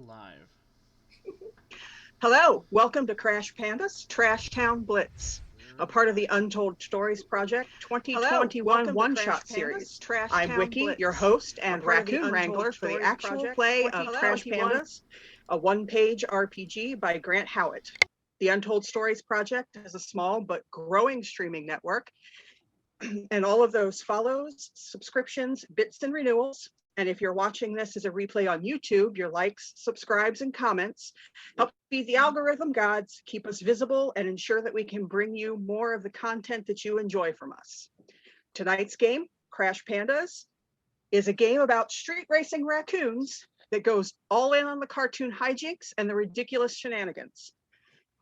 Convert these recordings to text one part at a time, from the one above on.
live. Hello, welcome to Crash Pandas, Trashtown Blitz, a part of the Untold Stories Project Hello, 2021 welcome to One-Shot Crash Pandas, series. I'm Trashtown Wiki, your Blitz, host a and part of the raccoon Untold wrangler for the Stories actual Project play of Crash 2021. Pandas, a one-page RPG by Grant Howitt. The Untold Stories Project is a small but growing streaming network, and all of those follows, subscriptions, bits, and renewals. And if you're watching this as a replay on YouTube, your likes, subscribes, and comments help feed the algorithm gods, keep us visible, and ensure that we can bring you more of the content that you enjoy from us. Tonight's game, Crash Pandas, is a game about street racing raccoons that goes all in on the cartoon hijinks and the ridiculous shenanigans.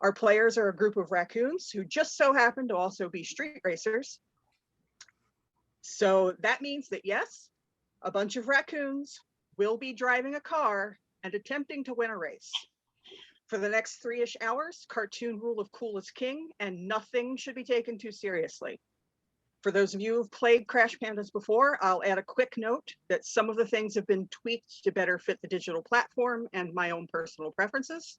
Our players are a group of raccoons who just so happen to also be street racers. So that means that yes, a bunch of raccoons will be driving a car and attempting to win a race. For the next 3-ish hours, cartoon rule of cool is king, and nothing should be taken too seriously. For those of you who've played Crash Pandas before, I'll add a quick note that some of the things have been tweaked to better fit the digital platform and my own personal preferences.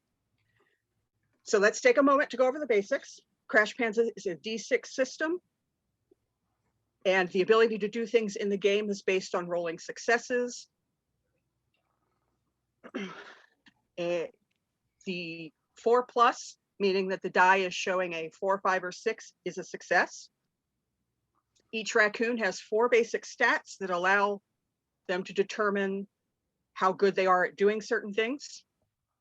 So let's take a moment to go over the basics. Crash Pandas is a D6 system, and the ability to do things in the game is based on rolling successes. The 4+, meaning that the die is showing a 4, 5, or 6, is a success. Each raccoon has 4 basic stats that allow them to determine how good they are at doing certain things.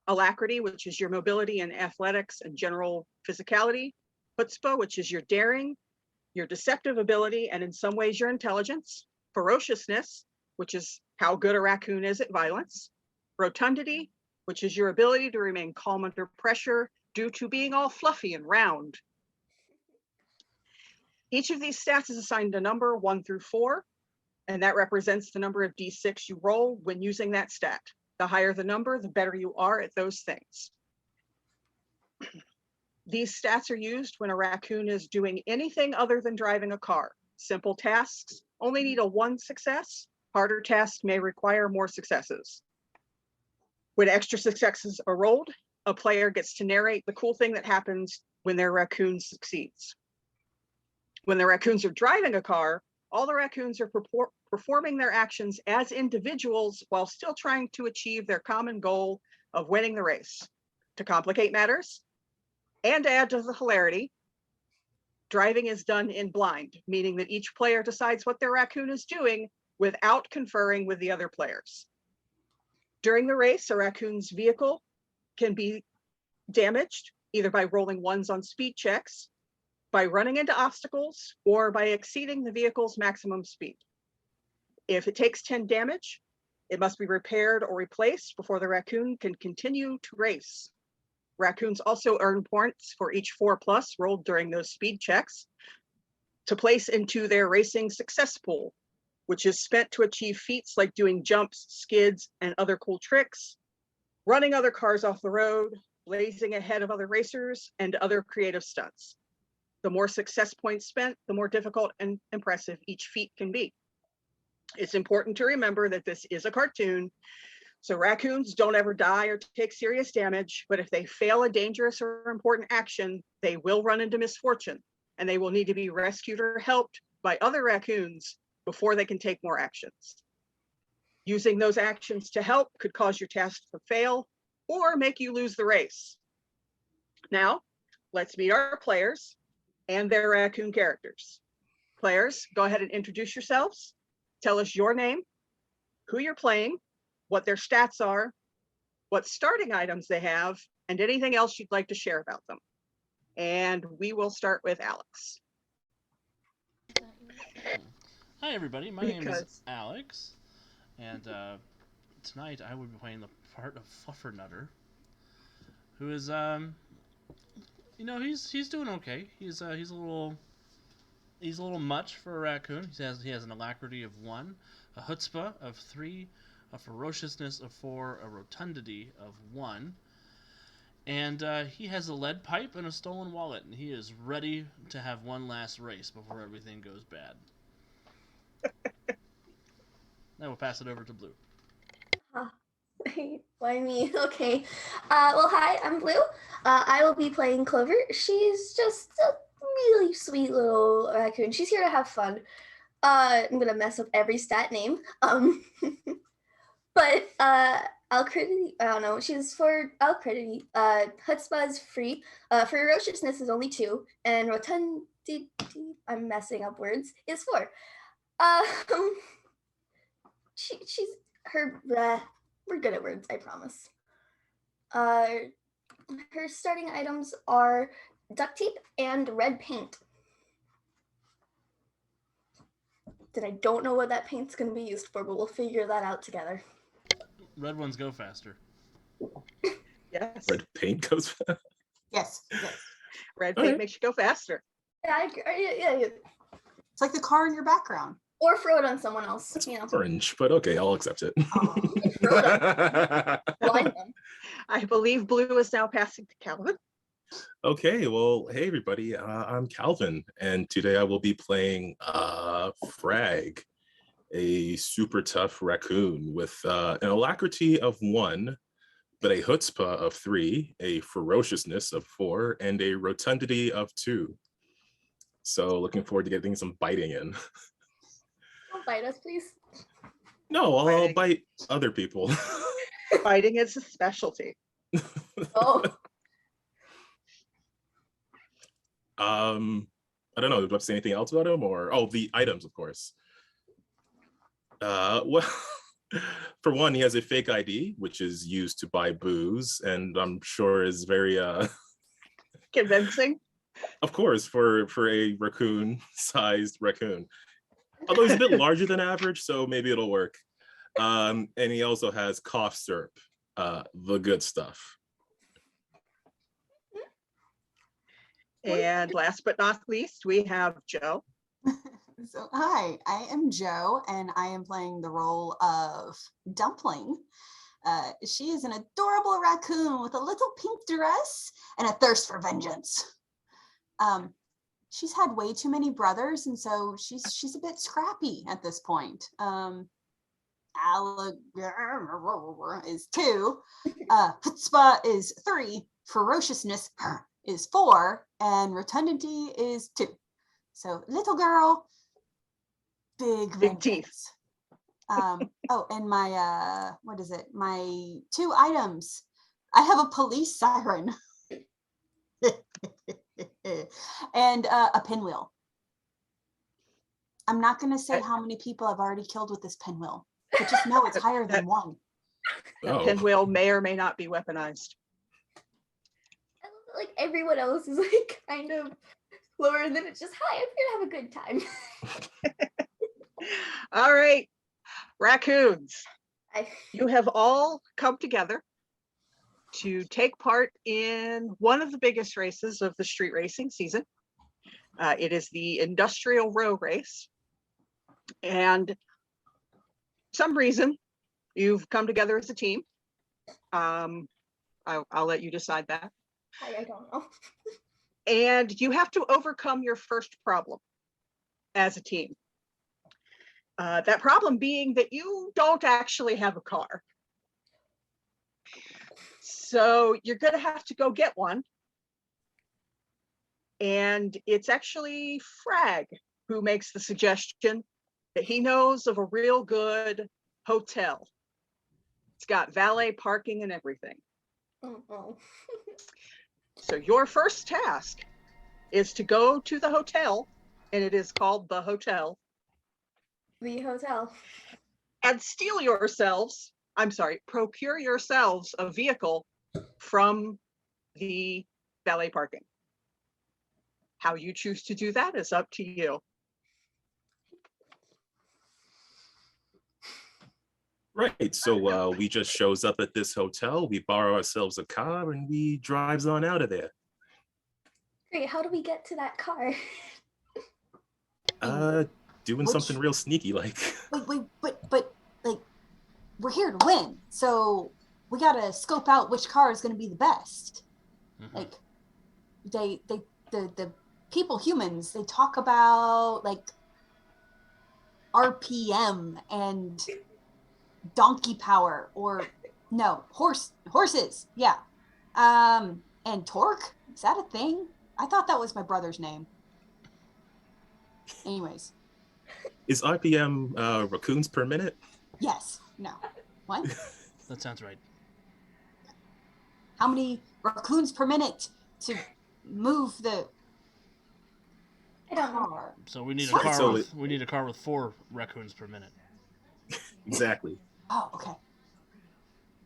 Alacrity, which is your mobility and athletics and general physicality. Chutzpah, which is your daring, your deceptive ability, and in some ways your intelligence. Ferociousness, which is how good a raccoon is at violence. Rotundity, which is your ability to remain calm under pressure due to being all fluffy and round. Each of these stats is assigned a number 1 through 4, and that represents the number of D6 you roll when using that stat. The higher the number, the better you are at those things. These stats are used when a raccoon is doing anything other than driving a car. Simple tasks only need a 1 success. Harder tasks may require more successes. When extra successes are rolled, a player gets to narrate the cool thing that happens when their raccoon succeeds. When the raccoons are driving a car, all the raccoons are performing their actions as individuals while still trying to achieve their common goal of winning the race. To complicate matters and add to the hilarity, driving is done in blind, meaning that each player decides what their raccoon is doing without conferring with the other players. During the race, a raccoon's vehicle can be damaged either by rolling 1s on speed checks, by running into obstacles, or by exceeding the vehicle's maximum speed. If it takes 10 damage, it must be repaired or replaced before the raccoon can continue to race. Raccoons also earn points for each 4+ rolled during those speed checks to place into their racing success pool, which is spent to achieve feats like doing jumps, skids, and other cool tricks, running other cars off the road, blazing ahead of other racers, and other creative stunts. The more success points spent, the more difficult and impressive each feat can be. It's important to remember that this is a cartoon, so raccoons don't ever die or take serious damage, but if they fail a dangerous or important action, they will run into misfortune, and they will need to be rescued or helped by other raccoons before they can take more actions. Using those actions to help could cause your task to fail or make you lose the race. Now, let's meet our players and their raccoon characters. Players, go ahead and introduce yourselves. Tell us your name, who you're playing, what their stats are, what starting items they have, and anything else you'd like to share about them. And we will start with Alex. Hi, everybody. My name is Because Alex, and tonight I will be playing the part of Fluffernutter, who is he's doing okay. He's a little much for a raccoon. He has an alacrity of 1, a chutzpah of 3, a ferociousness of 4, a rotundity of 1, and he has a lead pipe and a stolen wallet, and he is ready to have one last race before everything goes bad. Now we'll pass it over to Blue. Hi, Why me? Okay. Well, hi, I'm Blue. I will be playing Clover. She's just a really sweet little raccoon. She's here to have fun. I'm gonna mess up every stat name. But Alcridity, I don't know. She's for Alcridity. Chutzpah is free. Ferociousness is only 2, and Rotundity, I'm messing up words, is 4. Um, she's her. We're good at words, I promise. Her starting items are duct tape and red paint. That I don't know what that paint's going to be used for, but we'll figure that out together. Red ones go faster. Yes. Red paint goes fast. Yes. Red paint makes you go faster. Yeah, yeah. It's like the car in your background. Or throw it on someone else. It's you know. orange, but okay, I'll accept it. Blind them. I believe Blue is now passing to Calvin. Okay, well, hey everybody, I'm Calvin, and today I will be playing Frag, a super tough raccoon with an alacrity of 1, but a chutzpah of 3, a ferociousness of 4, and a rotundity of 2. So looking forward to getting some biting in. Don't bite us, please. No, I'll Biting. bite other people. Fighting is a specialty. Oh. I don't know, do I have to say anything else about him, or the items, of course. Well, for one, he has a fake ID, which is used to buy booze, and I'm sure is very Convincing. of course, for a raccoon-sized raccoon. Although he's a bit larger than average, so maybe it'll work. And he also has cough syrup, the good stuff. And last but not least, we have Joe. So, hi, I am Joe, and I am playing the role of Dumpling. She is an adorable raccoon with a little pink dress and a thirst for vengeance. She's had way too many brothers, and so she's a bit scrappy at this point. Is 2, chutzpah is 3, ferociousness is 4, and rotundity is 2. So little girl, big teeth. And my my 2 items. I have a police siren and a pinwheel. I'm not going to say how many people I've already killed with this pinwheel, but just know it's higher than 1. That pinwheel may or may not be weaponized. Like everyone else is like kind of lower, and then it's just, hi, I'm here to have a good time. All right, raccoons. I, You have all come together to take part in one of the biggest races of the street racing season. It is the Industrial Row Race. And for some reason, you've come together as a team. I'll let you decide that. I don't know. And you have to overcome your first problem as a team. That problem being that you don't actually have a car. So you're going to have to go get one. And it's actually Frag who makes the suggestion that he knows of a real good hotel. It's got valet parking and everything. Oh. So your first task is to go to the hotel, and it is called the Hotel. The hotel. And procure yourselves a vehicle from the valet parking. How you choose to do that is up to you. Right, so we just shows up at this hotel, we borrow ourselves a car, and we drives on out of there. Great, how do we get to that car? Doing something real sneaky like. Wait, but like, we're here to win, so we gotta scope out which car is gonna be the best. Mm-hmm. Like, the humans, they talk about like RPM and donkey power or No, horses. Yeah. And torque? Is that a thing? I thought that was my brother's name. Anyways, Is RPM raccoons per minute? yes. No. What? That sounds right. How many raccoons per minute to move the I don't know. car? So we need a What? car So with we need a car with 4 raccoons per minute. Exactly. Oh, okay.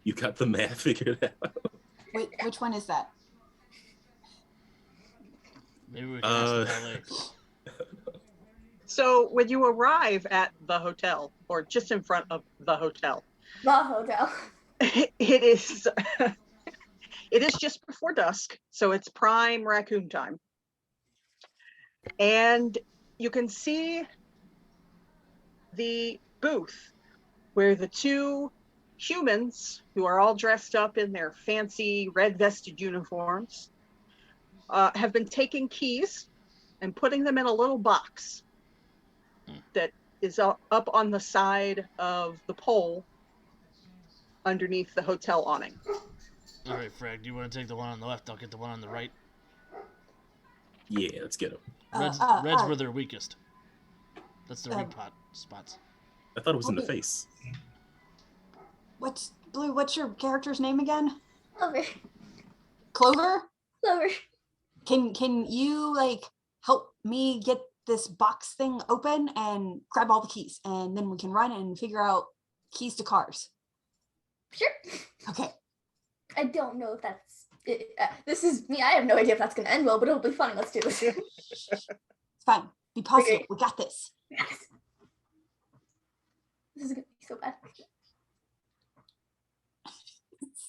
You got the math figured out. Wait, which one is that? Maybe we can ask the valet. So when you arrive at the hotel, or just in front of the hotel, The hotel. it is it is just before dusk, so it's prime raccoon time. And you can see the booth where the 2 humans, who are all dressed up in their fancy red vested uniforms, have been taking keys and putting them in a little box that is up on the side of the pole underneath the hotel awning. All right, Frag, do you want to take the one on the left? I'll get the one on the right. Yeah, let's get them. Red's where they're weakest. That's the weak spots. I thought it was in the Okay. face. What's Blue? What's your character's name again? Clover. Clover? Clover. Can you like help me get this box thing open and grab all the keys, and then we can run and figure out keys to cars. Sure. Okay. I don't know if that's it. This is me. I have no idea if that's going to end well, but it'll be fun. Let's do this. It's fine. Be positive. Okay. We got this. Yes. This is going to be so bad.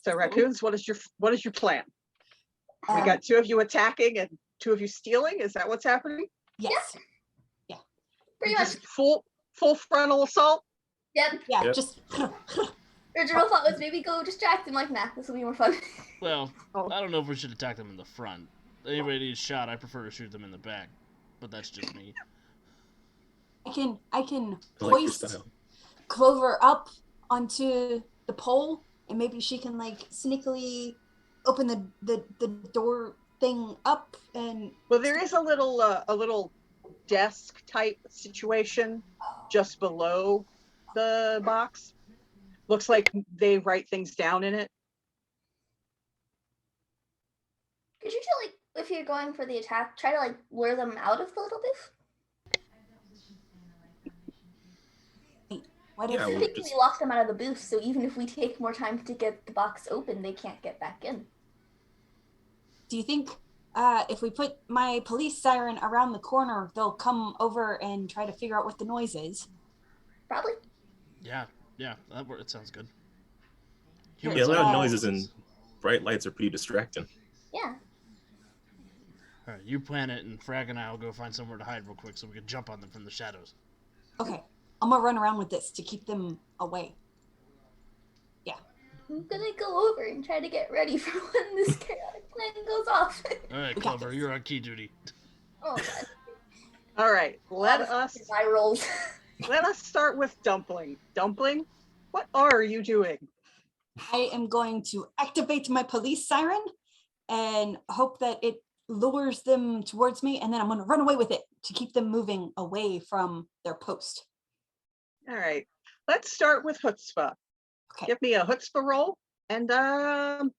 So raccoons, what is your plan? We Um, got 2 of you attacking and 2 of you stealing. Is that what's happening? yes. Pretty much. Just full frontal assault. Yep. Yeah. Yep. Just Original thought was maybe go distract them. Like, nah, this will be more fun. Well, Oh. I don't know if we should attack them in the front. Anybody needs shot, I prefer to shoot them in the back. But that's just me. I can I like your hoist style. Clover up onto the pole, and maybe she can like sneakily open the door thing up and Well, there is a little desk type situation just below the box. Looks like they write things down in it. Could you tell, like, if you're going for the attack, try to like lure them out of the little booth? what Yeah, if I we'll think just- we locked them out of the booth, so even if we take more time to get the box open, they can't get back in. do you think if we put my police siren around the corner, they'll come over and try to figure out what the noise is? Probably. Yeah, it sounds good. Here, Yeah, Humans loud are- noises and bright lights are pretty distracting. Yeah. Alright, you plan it, and Frag and I will go find somewhere to hide real quick so we can jump on them from the shadows. Okay, I'm gonna run around with this to keep them away. I'm gonna go over and try to get ready for when this chaotic plan goes off. Alright, We got Clover, this. you're on key duty. Oh god. All right, let us My rolls. start with Dumpling. Dumpling, what are you doing? I am going to activate my police siren and hope that it lures them towards me, and then I'm going to run away with it to keep them moving away from their post. All right, let's start with Chutzpah. Okay. Give me a Chutzpah roll, and you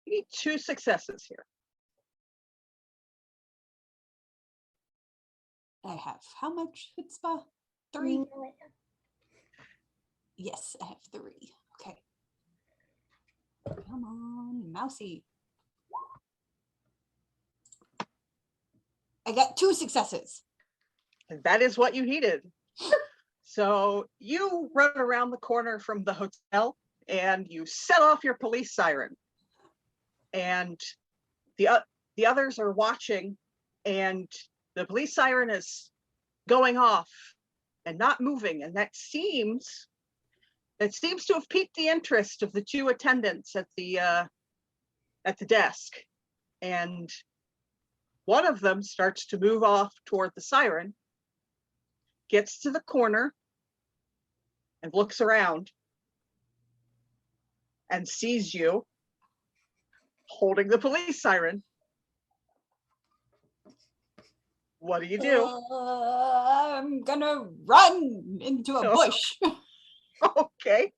need 2 successes here. I have how much chutzpah? 3? Yes, I have 3. Okay. Come on, mousy. I got 2 successes. And that is what you needed. So you run around the corner from the hotel and you set off your police siren. And the others are watching, and the police siren is going off and not moving. And that seems to have piqued the interest of the 2 attendants at the desk. And one of them starts to move off toward the siren, gets to the corner and looks around, and sees you holding the police siren. What do you do? I'm gonna run into a Oh. bush. Okay.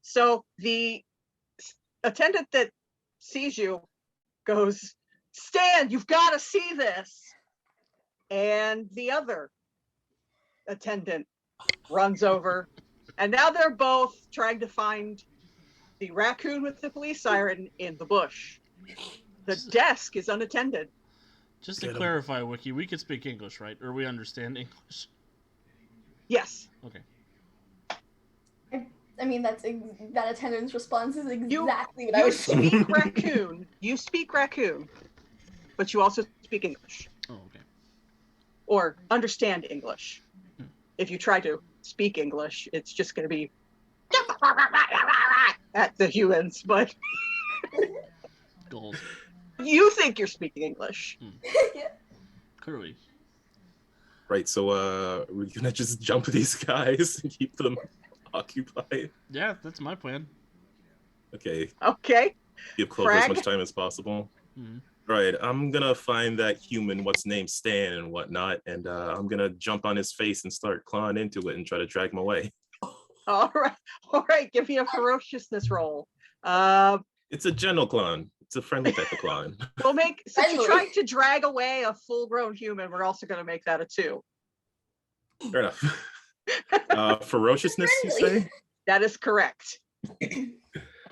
So the attendant that sees you goes, "Stand, you've got to see this." And the other attendant runs over, and now they're both trying to find the raccoon with the police siren in the bush. The desk is unattended. Just to Get 'em. clarify, Wiki, we can speak English, right? Or we understand English? Yes. Okay. I mean, that attendant's response is You- exactly what I You was saying. speak raccoon. You speak raccoon, but you also speak English Oh, okay. or understand English. If you try to speak English, it's just going to be at the humans, but Gold. you think you're speaking English. Clearly. Right, so we're gonna just jump these guys and keep them occupied. Yeah, that's my plan. Okay, Okay. give Clover as Frag? much time as possible. Mhm. Right, I'm gonna find that human, what's named Stan and whatnot, and I'm gonna jump on his face and start clawing into it and try to drag him away. All right. All right. Give me a ferociousness roll. It's a gentle clone. It's a friendly type of clone. We'll make, since you're Friendly. trying to drag away a full-grown human, we're also going to make that a 2. Fair enough. Ferociousness, you say? That is correct.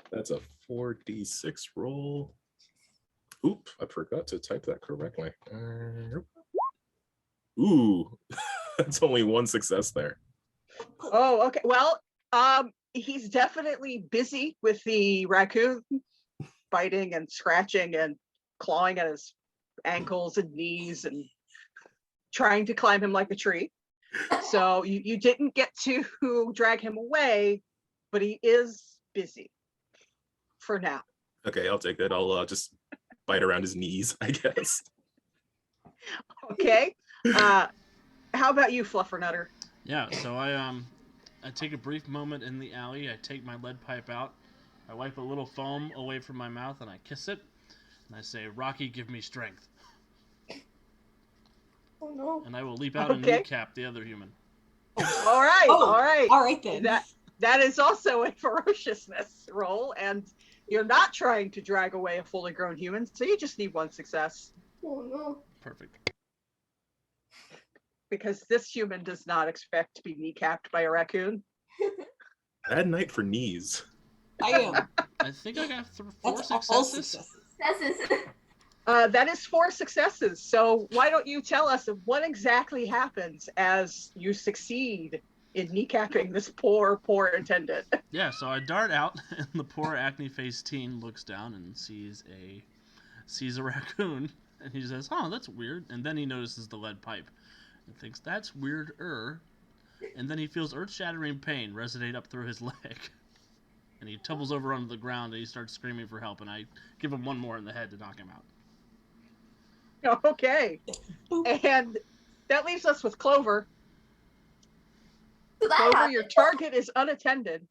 That's a 4d6 roll. Oop, I forgot to type that correctly. Ooh, that's only one success there. Oh, okay. Well, he's definitely busy with the raccoon, biting and scratching and clawing at his ankles and knees and trying to climb him like a tree. So you didn't get to drag him away, but he is busy for now. Okay, I'll take that. I'll just bite around his knees, I guess. Okay. How about you, Fluffernutter? Yeah, so I take a brief moment in the alley. I take my lead pipe out. I wipe a little foam away from my mouth and I kiss it. And I say, "Rocky, give me strength." Oh no. And I will leap out and Okay. kneecap the other human. All right. Oh, All right. All right then. That is also a ferociousness roll, and you're not trying to drag away a fully grown human, so you just need 1 success Oh no. Perfect. because this human does not expect to be kneecapped by a raccoon. Bad night for knees. I am. I think I got 4 That's all successes. successes. That's it. That is 4 successes. So why don't you tell us what exactly happens as you succeed in kneecapping this poor attendant? Yeah, so I dart out, and the poor acne-faced teen looks down and sees a raccoon, and he says, "Oh, that's weird." And then he notices the lead pipe, and thinks that's weird-er. And then he feels earth-shattering pain resonate up through his leg, and he tumbles over onto the ground and he starts screaming for help. And I give him 1 more in the head to knock him out. Okay. And that leaves us with Clover. So that Clover, happened. your target is unattended.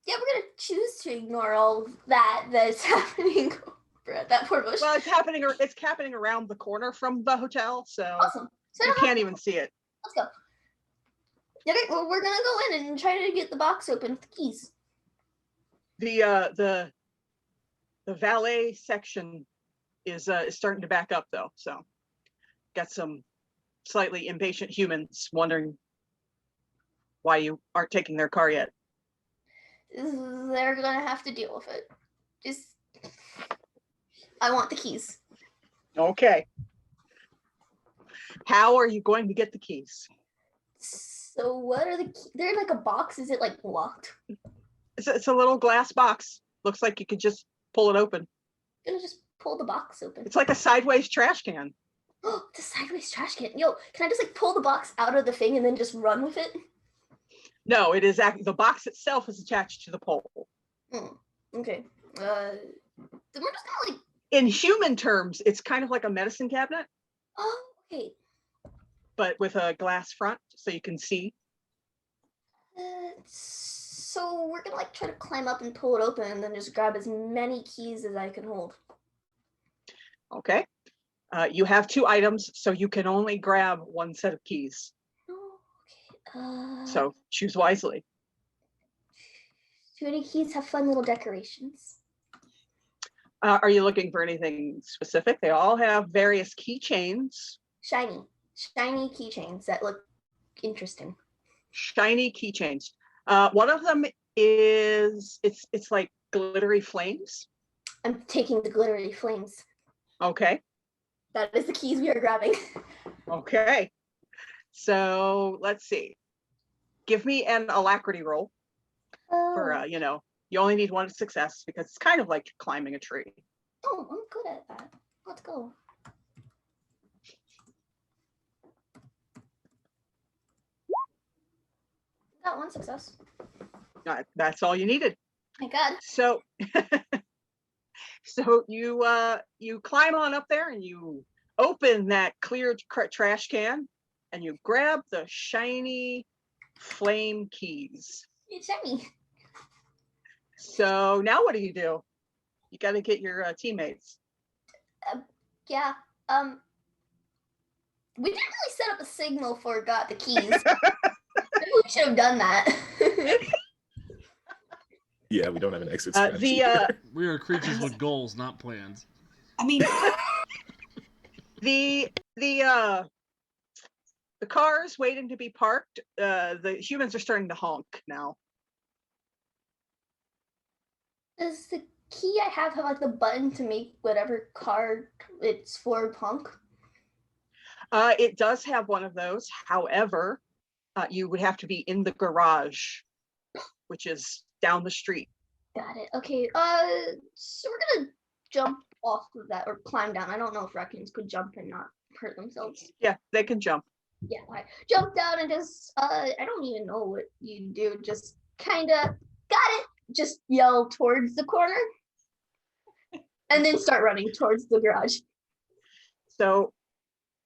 Yeah, we're gonna choose to ignore all that's happening over at that poor bush. Well, it's happening around the corner from the hotel, so Awesome. So you can't even see it. let's go. Okay, well, we're gonna go in and try to get the box open with the keys. The valet section is starting to back up though, so got some slightly impatient humans wondering why you aren't taking their car yet. They're gonna have to deal with it. Just, I want the keys. Okay. How are you going to get the keys? So what are the keys? They're in like a box. Is it like locked? It's a little glass box. Looks like you could just pull it open. I'm gonna just pull the box open. It's like a sideways trash can. Oh, it's a sideways trash can. Yo, can I just like pull the box out of the thing and then just run with it? No, it is the box itself is attached to the pole. Okay. Then we're just gonna like. In human terms, it's kind of like a medicine cabinet, Oh, okay. but with a glass front so you can see. So we're gonna like try to climb up and pull it open and then just grab as many keys as I can hold. Okay. You have 2 items, so you can only grab 1 set of keys. Oh, okay. So choose wisely. Do any keys have fun little decorations? Are you looking for anything specific? They all have various keychains. Shiny keychains that look interesting. Shiny keychains. One of them is it's like glittery flames. I'm taking the glittery flames. Okay. That is the keys we are grabbing. Okay. So let's see. Give me an alacrity roll for you only need 1 success because it's kind of like climbing a tree. Oh, I'm good at that. Let's go. Got 1 success. That's all you needed. My God. So so you climb on up there and you open that clear trash can and you grab the shiny flame keys. It's shiny. So now what do? You got to get your teammates. Yeah. We didn't really set up a signal for got the keys. Maybe we should have done that. Yeah, we don't have an exit strategy. We are creatures with goals, not plans. I mean, the cars waiting to be parked. The humans are starting to honk now. Does the key I have like the button to make whatever car it's for honk? It does have one of those. However, you would have to be in the garage, which is down the street. Got it. Okay. So we're gonna jump off of that or climb down. I don't know if raccoons could jump and not hurt themselves. Yeah, they can jump. Yeah, I jump down and just I don't even know what you do. Just kind of got it. Just yell towards the corner, and then start running towards the garage. So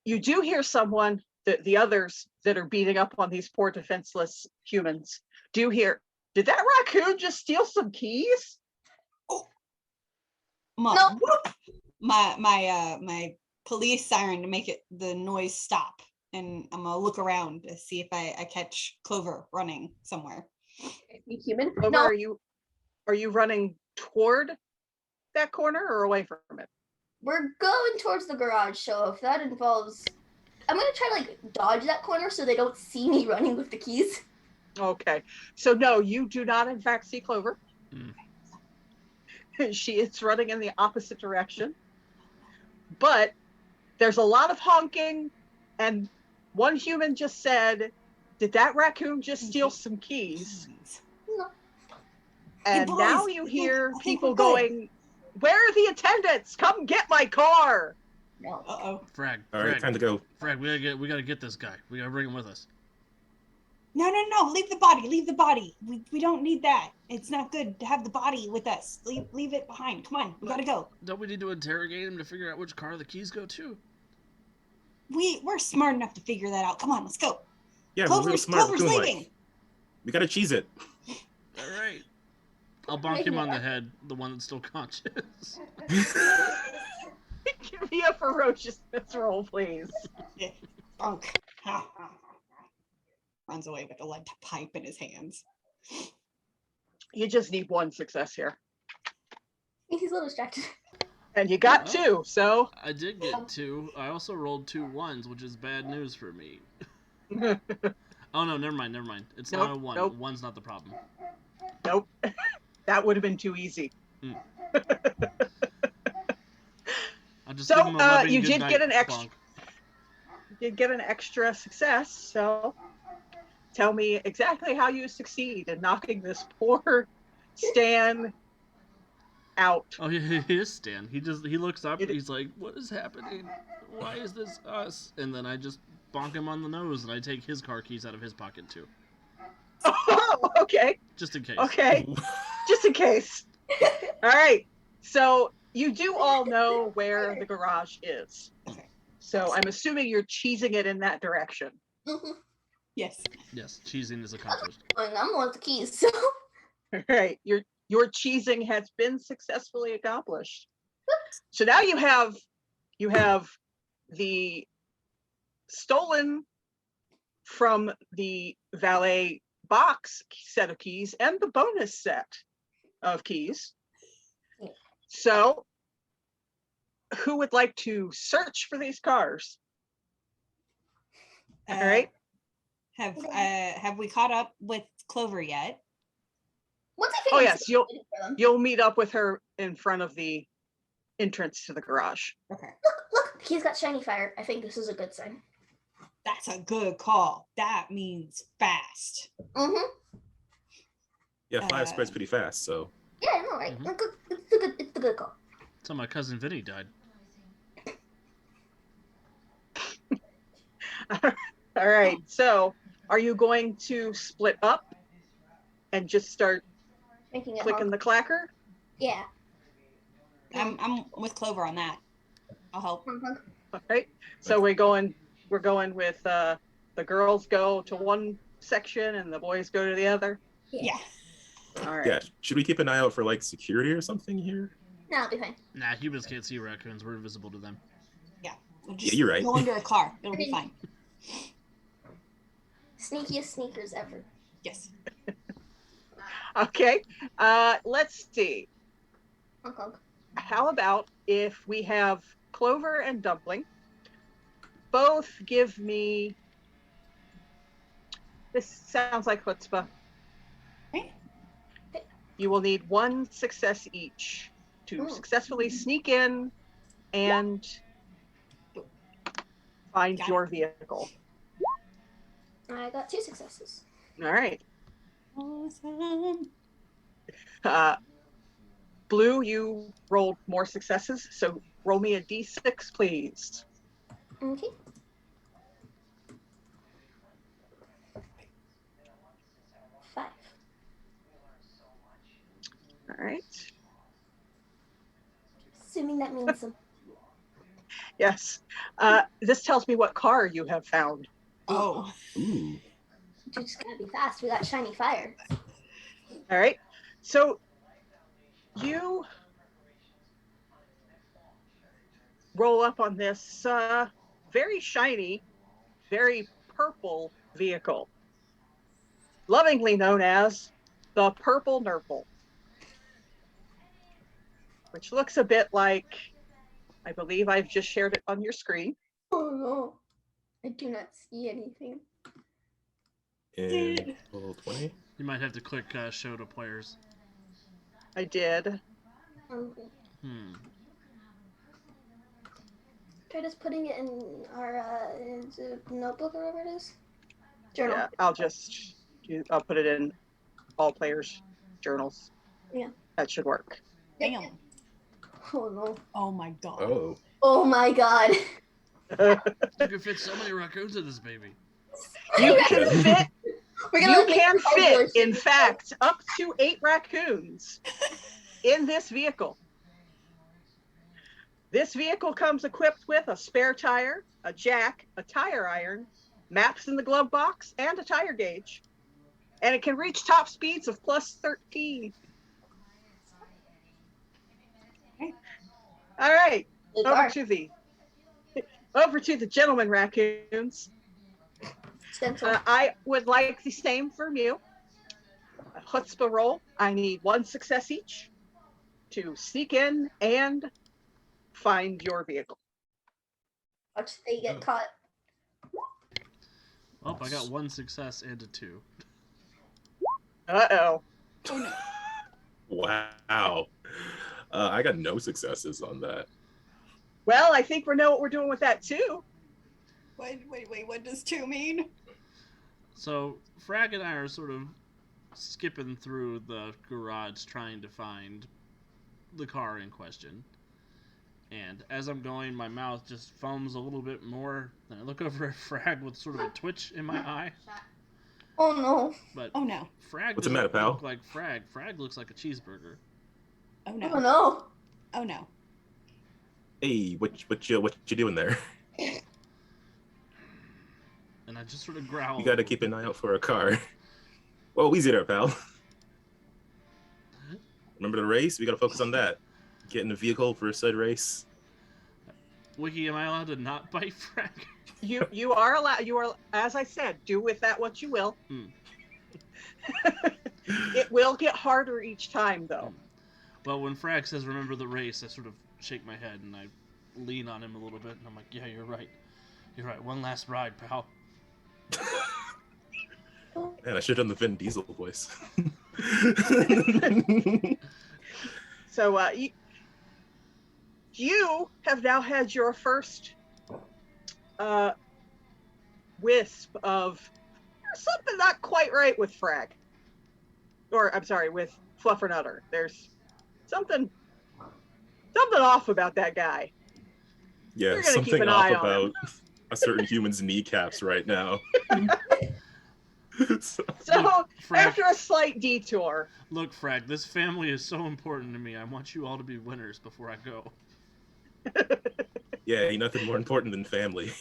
you do hear someone, the others that are beating up on these poor defenseless humans, do hear, did that raccoon just steal some keys? No. my police siren to make the noise stop, and I'm gonna look around to see if I catch Clover running somewhere. You human? Clover, No. Are you running toward that corner or away from it? We're going towards the garage, so if that involves, I'm gonna try to like dodge that corner so they don't see me running with the keys. Okay, so no, you do not in fact see Clover. She is running in the opposite direction, but there's a lot of honking, and one human just said, did that raccoon just steal some keys? No. And Hey, boys, now you I hear think people we're good. going, where are the attendants? Come get my car. No. Uh-oh. Frag. All right, time to go. Frag, we gotta get this guy. We gotta bring him with us. No, leave the body. We don't need that. It's not good to have the body with us. Leave it behind. Come on, we gotta go. Don't we need to interrogate him to figure out which car the keys go to? We're smart enough to figure that out. Come on, let's go. Yeah, we're real Clover's smart. We're doing leaving. like, we gotta cheese it. All right. I'll bonk him on the head, the one that's still conscious. Give me a ferociousness roll, please. Yeah. Bunk. Ha, ha, ha. Runs away with a lead pipe in his hands. You just need 1 success here. He's a little distracted. And you got Oh. 2, so. I did get 2. I also rolled 2 1s, which is bad news for me. Oh no, never mind. It's not a 1. Nope. 1's not the problem. Nope. That would have been too easy. I'll just So, give him a loving you good did night get an extra. bonk. You did get an extra success, so tell me exactly how you succeed in knocking this poor Stan out. Oh, he is Stan. He looks up and he's like, what is happening? Why is this us? And then I just bonk him on the nose and I take his car keys out of his pocket too. Oh, okay. Just in case. Okay. Just in case. All right. So you do all know where the garage is. Okay. So I'm assuming you're cheesing it in that direction. Mhm. Yes. Yes, cheesing is accomplished. And I'm one with the keys, so All right, your cheesing has been successfully accomplished. So now you have the stolen from the valet box set of keys and the bonus set of keys. Yeah. So who would like to search for these cars? All right. Have we caught up with Clover yet? once I Oh finish yes, looking for them. you'll meet up with her in front of the entrance to the garage. Okay. Look, he's got shiny fire. I think this is a good sign. That's a good call. That means fast. Mm-hmm. Yeah, fire spreads pretty fast, so Yeah, I know, right? Mhm. It's a good call. So my cousin Vinny died. All right. So are you going to split up and just start Making it clicking hard. the clacker? Yeah. I'm with Clover on that. I'll help. Mhm. All right. So we're going with the girls go to one section and the boys go to the other. Yeah. All right. yeah. Should we keep an eye out for like security or something here? No, I'll be fine. Nah, humans can't see raccoons. We're invisible to them. We'll just you're right. go under a car. It'll be fine. Sneakiest sneakers ever. Yes. Okay. Let's see. Honk, honk. How about if we have Clover and Dumpling both give me, this sounds like chutzpah. Okay. You will need one success each to Ooh. successfully sneak in and find Got your vehicle. I got 2 successes. All right. Awesome. Blue, you rolled more successes, so roll me a d6, please. Okay. Five. All right. Assuming that means some. Yes. This tells me what car you have found. Oh. Ooh. You just gotta be fast. We got shiny fire. All right. So you roll up on this very shiny, very purple vehicle, lovingly known as the Purple Nurple, which looks a bit like, I believe I've just shared it on your screen. Oh no. I do not see anything. And roll 20. You might have to click show to players. I did. Okay. Try just putting it in our notebook or whatever it is. Journal. Yeah, I'll put it in all players' journals. Yeah. That should work. Damn. Oh no. Oh my god. Oh. Oh my god. You can fit so many raccoons in this baby. You can fit. We're gonna You like, make can a fit, calculation. in fact, up to 8 raccoons in this vehicle. This vehicle comes equipped with a spare tire, a jack, a tire iron, maps in the glove box, and a tire gauge. And it can reach top speeds of plus 13. Okay. All right, Good over car. to the gentleman raccoons. Stencil. I would like the same from you. A chutzpah roll. I need one success each to sneak in and find your vehicle. Watch they get caught. Oh, I got 1 success and a 2. Uh-oh. Oh no. Wow. I got no successes on that. Well, I think we know what we're doing with that too. Wait, what does 2 mean? So, Frag and I are sort of skipping through the garage trying to find the car in question. And as I'm going, my mouth just foams a little bit more. Then I look over at Frag with sort of a twitch in my eye. Oh no. But Oh no. Frag What's the doesn't matter, pal? look like Frag. Frag looks like a cheeseburger. Oh Oh no. no. Oh no. Hey, what you doing there? And and I just sort of growl. You got to keep an eye out for a car. Whoa, easy there, pal. Remember the race? We got to focus on that. Get in the vehicle for said race. Wiki, am I allowed to not bite Frag? You are allowed. You are, as I said, do with that what you will. It will get harder each time, though. Well, when Frag says "remember the race," I sort of shake my head and I lean on him a little bit, and I'm like, "Yeah, you're right. You're right. One last ride, pal." Man, I should have done the Vin Diesel voice. So you have now had your first wisp of something not quite right with Frag. Or, I'm sorry, with Fluffernutter. There's something off about that guy. Yeah, You're gonna keep something an off eye on about a certain human's kneecaps right now. So Frag, after a slight detour, look, Frag, this family is so important to me. I want you all to be winners before I go. Yeah, ain't nothing more important than family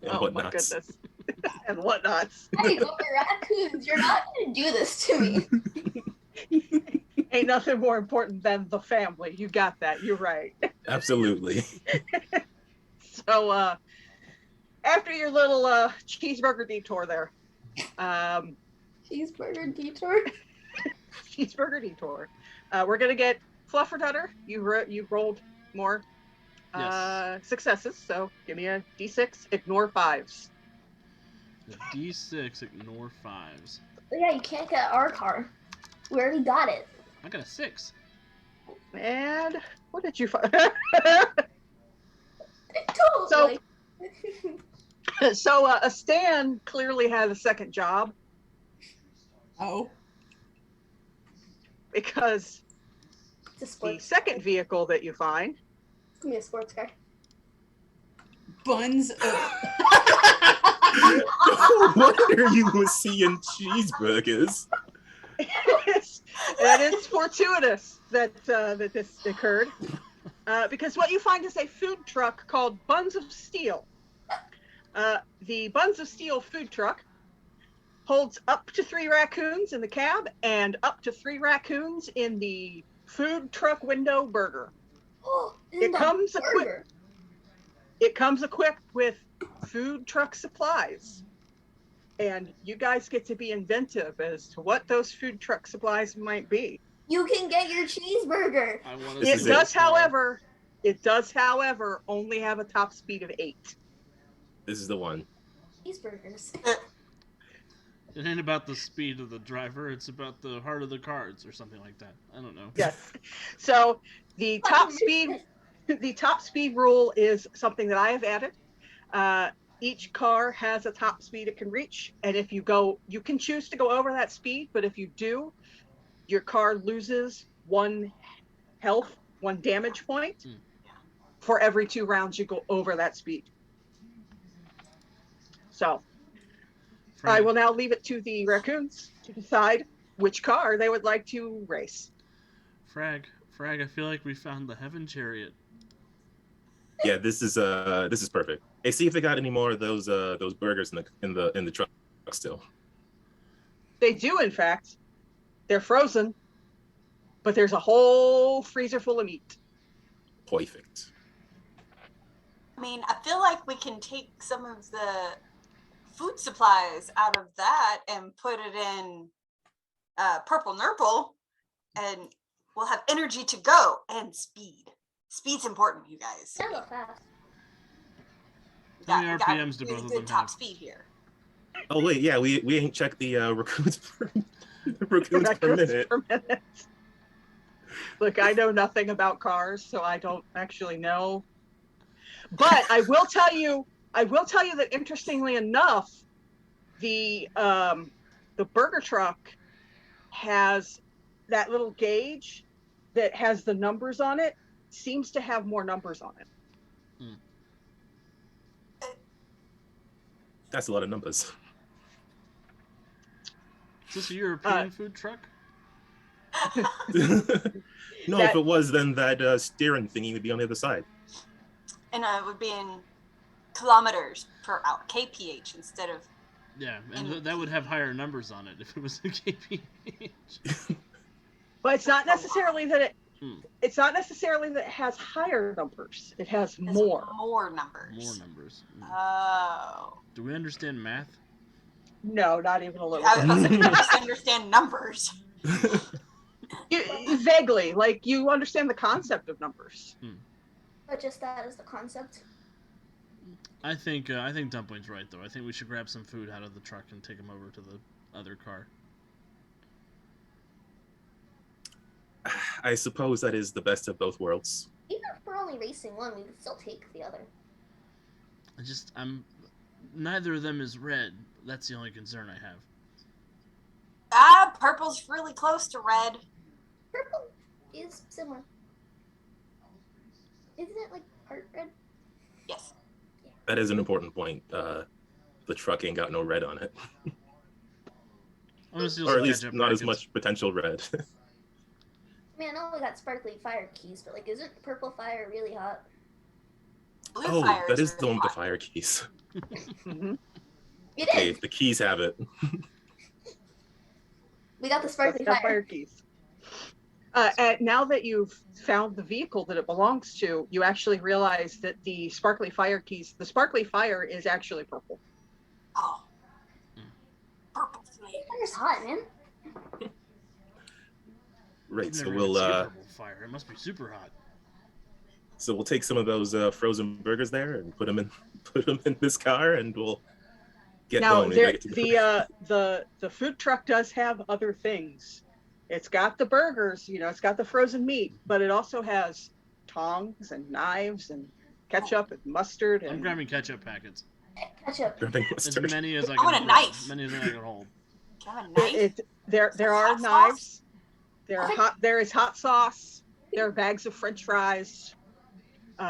and oh my whatnots. goodness, and whatnots. Hey, go for raccoons. You're not gonna do this to me. Ain't nothing more important than the family. You got that. You're right. Absolutely. So after your little cheeseburger detour there, Cheeseburger detour. we're gonna get Fluffernutter. You rolled more successes, so give me a d6. Ignore 5s. The D6, ignore 5s. Yeah, you can't get our car. We already got it. I got a 6. And what did you find? Totally. So Stan clearly had a second job Oh. because It's a the sports second vehicle that you find. It's gonna be a sports car. Buns. No wonder you was seeing cheeseburgers. That is fortuitous that this occurred, because what you find is a food truck called Buns of Steel. The Buns of Steel food truck holds up to 3 raccoons in the cab and up to 3 raccoons in the food truck window burger. It comes equipped with food truck supplies. And you guys get to be inventive as to what those food truck supplies might be. You can get your cheeseburger. I want This It is does, however, only have a top speed of 8. This is the one. Cheeseburgers. It ain't about the speed of the driver, it's about the heart of the cards or something like that. I don't know. Yes. So the top speed rule is something that I have added. Each car has a top speed it can reach, and if you can choose to go over that speed, but if you do, your car loses 1 health, 1 damage point for every 2 rounds you go over that speed. So Frag, I will now leave it to the raccoons to decide which car they would like to race. Frag, I feel like we found the heaven chariot. Yeah, this is perfect. Hey, see if they got any more of those burgers in the truck still. They do, in fact. They're frozen, but there's a whole freezer full of meat. Perfect. I mean, I feel like we can take some of the food supplies out of that and put it in Purple Nurple, and we'll have energy to go and speed. Speed's important, you guys. Not go fast. How many We got RPMs do really both of good them top have? speed here. Oh wait, yeah, we ain't checked the raccoons per minute. Look, I know nothing about cars, so I don't actually know. But I will tell you that interestingly enough, the burger truck has that little gauge that has the numbers on it, seems to have more numbers on it. That's a lot of numbers. Is this a European food truck? No, if it was, then that steering thingy would be on the other side. And it would be in kilometers per hour, kph, instead of Yeah, and And- that would have higher numbers on it if it was a KPH. But it's not necessarily that it. Hmm. It's not necessarily that it has higher numbers. It has There's more. More numbers. More numbers. Oh. Do we understand math? No, not even a little I was bit. supposed to just understand numbers. Vaguely, like you understand the concept of numbers. But just that as the concept. I think Dumpling's right though. I think we should grab some food out of the truck and take them over to the other car. I suppose that is the best of both worlds. Even if we're only racing one, we could still take the other. Neither of them is red. That's the only concern I have. Purple's really close to red. Purple is similar. Isn't it like part red? Yes. That is an important point. The truck ain't got no red on it, I'm gonna steal or some at least ketchup not as packets. much potential red. I mean, I know we got sparkly fire keys, but like, isn't purple fire really hot? Blue Oh, fire that is the really one with the hot. fire keys. Mhm. It Okay, is. the keys have it. We got the That's sparkly got fire. fire keys. And now that you've found the vehicle that it belongs to, you actually realize that the sparkly fire fire is actually purple. Oh. Purple flame. Fire's hot, man. Right, I've so never we'll even seen purple fire. It must be super hot. take some of those frozen burgers there and put them in this car, and we'll get Now, going. We gotta get to the food truck does have other things. It's got the burgers, it's got the frozen meat, but it also has tongs and knives and ketchup and mustard I'm and grabbing ketchup packets. Ketchup. Dripping As mustard. many as I I can. want a grab, knife. Many as I can hold. Can I have a knife? there are hot sauce? knives. There is hot sauce. There are bags of French fries.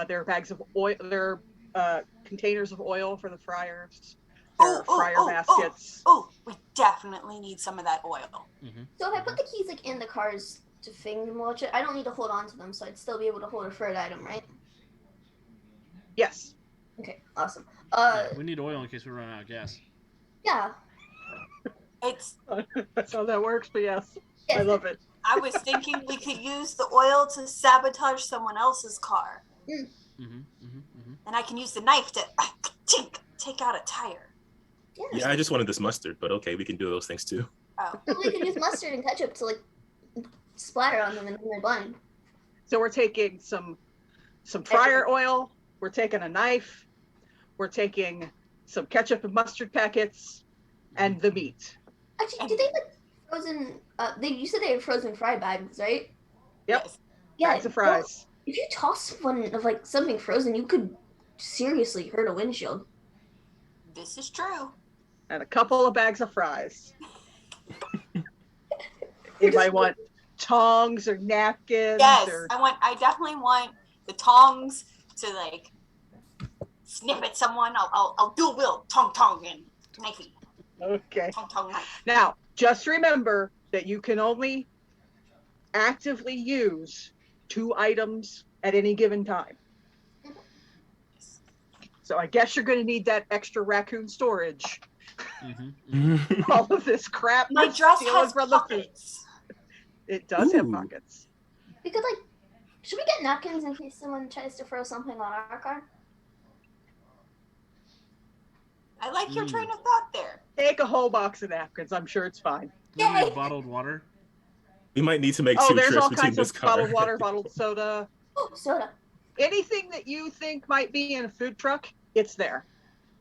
There are bags of oil. There are containers of oil for the fryers. There are fryer baskets. Oh, we definitely need some of that oil. Mm-hmm. So if I put the keys like in the cars to finger watch it, I don't need to hold on to them, so I'd still be able to hold a third item, right? Yes. Okay, awesome. We need oil in case we run out of gas. Yeah. It's. That's how that works, but yes. I Yes. love it. I was thinking we could use the oil to sabotage someone else's car, Mm-hmm. Mm-hmm. Mm-hmm. and I can use the knife to take out a tire. Yeah, I just wanted this mustard, but okay, we can do those things too. Oh, We could use mustard and ketchup to like splatter on them and they're blind. So we're taking some fryer oil. We're taking a knife. We're taking some ketchup and mustard packets and the meat. Actually, do they have like frozen? You said they have frozen fry bags, right? Yep. yes. Yeah. Bags of fries. If you toss one of like something frozen, you could seriously hurt a windshield. This is true. And a couple of bags of fries. If I want tongs or napkins Yes, or I definitely want the tongs to like snip at someone. I'll dual wield tong and knifey. okay. Tong knife. Now, just remember that you can only actively use 2 items at any given time. So I guess you're going to need that extra raccoon storage. Mm-hmm. All of this crap My you're dress stealing has from the food. pockets. It does have Ooh. pockets. We could like, should we get napkins in case someone tries to throw something on our car? I like your train of thought there. Take a whole box of napkins. I'm sure it's fine. Then we Yay! have bottled water. We might need to make Oh, 2 there's trips all between kinds this of car. bottled water, bottled soda. Oh, soda. Anything that you think might be in a food truck, it's there.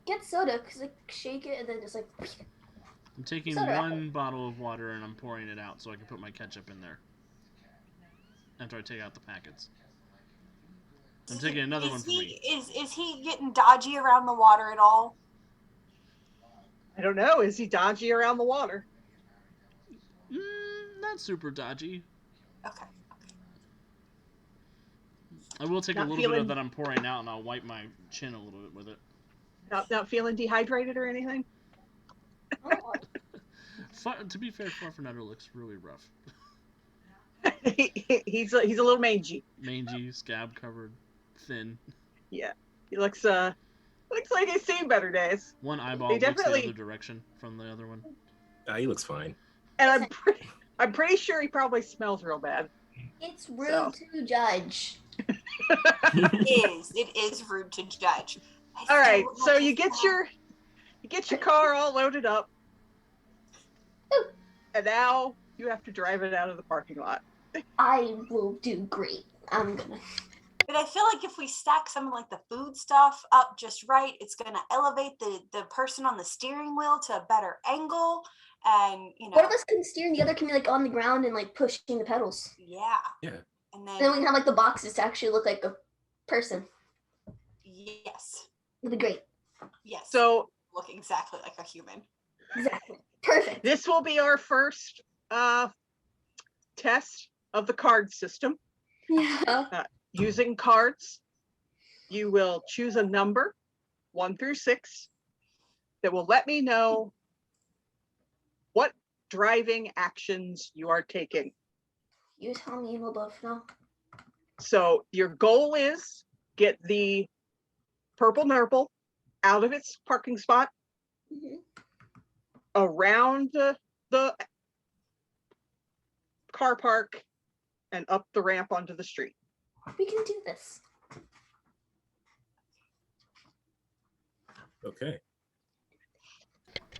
Get soda, cause like shake it and then just like. I'm taking Soda. 1 bottle of water and I'm pouring it out so I can put my ketchup in there. After I take out the packets. I'm taking another one for me. Is he getting dodgy around the water at all? I don't know. Is he dodgy around the water? Not super dodgy. Okay. I will take a Not little bit feeling- of that I'm pouring out and I'll wipe my chin a little bit with it. Not feeling dehydrated or anything? Oh, To be fair, Fluffernutter looks really rough. He's a little mangy. Mangy, scab covered, thin. Yeah, he looks Looks like he's seen better days. One eyeball They looks the definitely- other direction from the other one. He looks fine. And I'm pretty sure he probably smells real bad. It's rude So. to judge. It is rude to judge. I All right, don't so like you his get smell. your car all loaded up, and now you have to drive it out of the parking lot. I will do great. I'm gonna. But I feel like if we stack some of like the food stuff up just right, it's gonna elevate the person on the steering wheel to a better angle, and One of us can steer, and the other can be like on the ground and like pushing the pedals. yeah. Yeah. And And then we then can have like the boxes to actually look like a person. yes, It'd be great. yes. So look exactly like a human. Exactly. Perfect. this will be our first test of the card system. Yeah. Using cards, you will choose a number, 1 through 6, that will let me know what driving actions you are taking. You tell me, and we'll both know. So your goal is get the purple nurple out of its parking spot, Mhm. around the car park, and up the ramp onto the street. We can do this. Okay.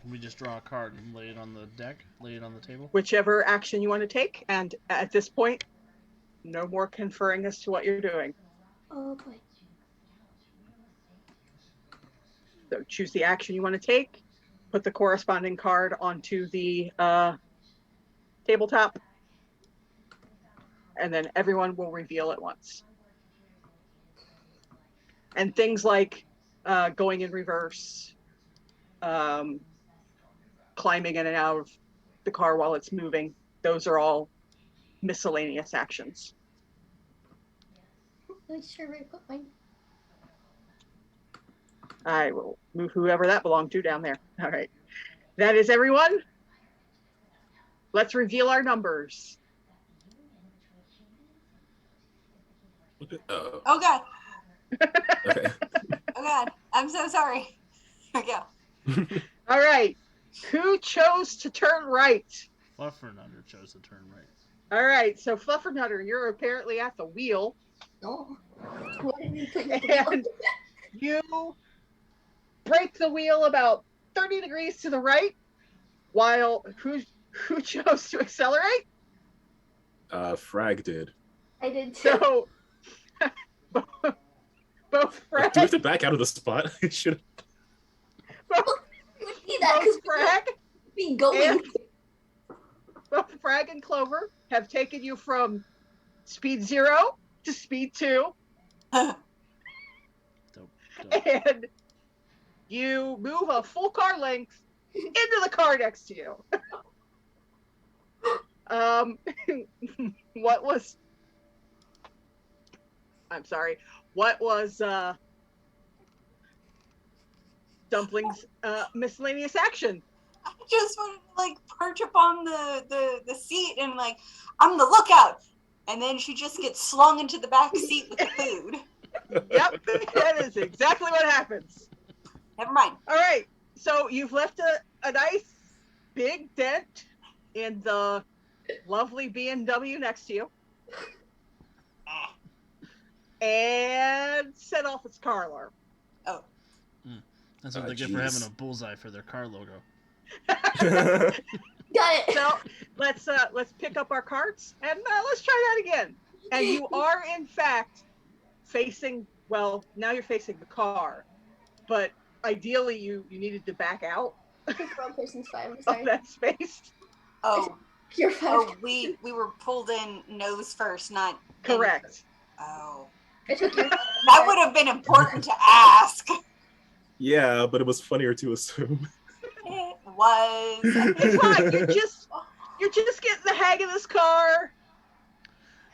We just draw a card and lay it on the deck, lay it on the table. Whichever action you want to take, and at this point, no more conferring as to what you're doing. Oh boy. So choose the action you want to take, put the corresponding card onto the tabletop, and then everyone will reveal at once. And things like going in reverse, climbing in and out of the car while it's moving, those are all miscellaneous actions. I'm sure I put mine. I will move whoever that belonged to down there. All right. That is everyone. Let's reveal our numbers. Oh, Oh god. okay. Oh god. I'm so sorry. Here we go. All right. Who chose to turn right? Fluffernutter chose to turn right. All right. So Fluffernutter, you're apparently at the wheel, No. What did we put at the wheel? and you break the wheel about 30 degrees to the right, while who chose to accelerate? Frag did. I did too. So both Frag, Do we have to back out of the spot? It should. It would be that because both Frag, we be going. and both Frag and Clover have taken you from speed 0 to speed 2, Dope. and you move a full car length into the car next to you. What was Dumpling's miscellaneous action? I just wanted to like perch up on the seat and like I'm the lookout, and then she just gets slung into the back seat with the food. Yep, that is exactly what happens. Never mind. All right, so you've left a nice big dent in the lovely BMW next to you, and set off its car alarm. Oh, That's what they get for having a bullseye for their car logo. Got it. So let's pick up our carts and let's try that again. And you are in fact facing, well, now you're facing the car, but ideally you needed to back out Wrong person's fine. I'm of sorry. that space. oh, You're fine. oh. We were pulled in nose first, not in- Correct. Oh, I took your. that would have been important to ask. Yeah, but it was funnier to assume. It was. It's fine. You're just getting the hang of this car.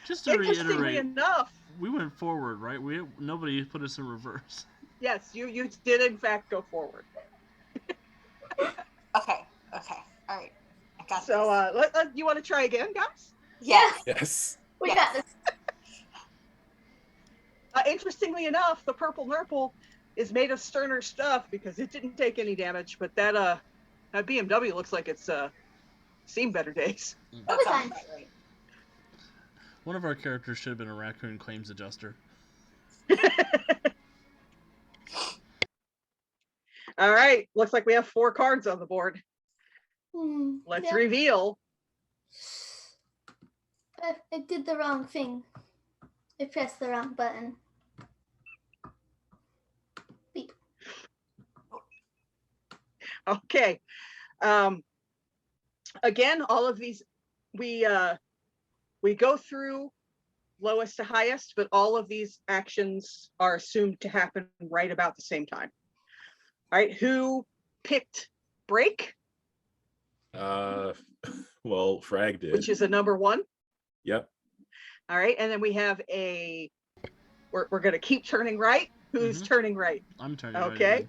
Just to Interestingly reiterate, enough, we went forward, right? Nobody put us in reverse. yes, you did in fact go forward. Okay, all right. I got So this. you want to try again, guys? Yes. Yes. We Yes. got this. Interestingly enough, the purple nurple is made of sterner stuff because it didn't take any damage, but that BMW looks like it's seen better days. That was fine. about right. One of our characters should have been a raccoon claims adjuster. All right, looks like we have 4 cards on the board. Let's Yeah. reveal. I did the wrong thing. I pressed the wrong button. Beep. Okay. Again, all of these we go through lowest to highest, but all of these actions are assumed to happen right about the same time. All right, who picked break, Well, Frag did. which is a number 1? Yep. All right, and then we have we're going to keep turning right. Who's Mhm. turning right? I'm turning right Okay. again.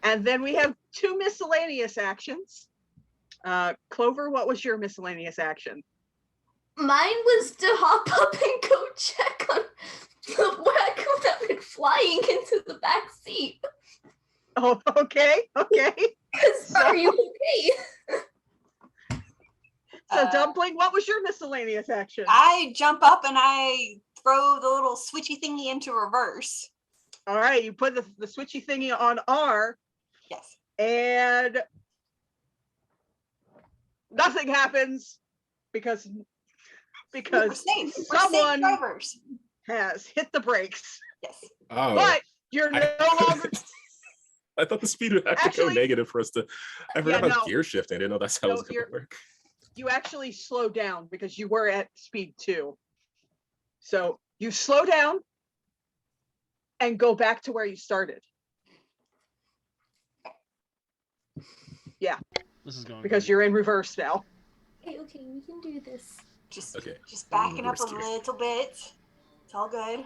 And then we have 2 miscellaneous actions. Clover, what was your miscellaneous action? Mine was to hop up and go check on the raccoon that went flying into the back seat. Oh, okay. So- Are you okay? So, Dumpling, what was your miscellaneous action? I jump up and I throw the little switchy thingy into reverse. All right, you put the switchy thingy on R, Yes. and nothing happens because We're safe. We're someone safe drivers. has hit the brakes. Yes. Oh, But you're no longer. I thought the speed would have to go Actually- negative for us to. I forgot Yeah, about no. gear shifting. I didn't know that's how it No, was going you're- to work. You actually slow down because you were at speed 2. So you slow down and go back to where you started This is going because great. you're in reverse now. Okay, we can do this. Just Okay. just backing up a Reverse gear. little bit. It's all good.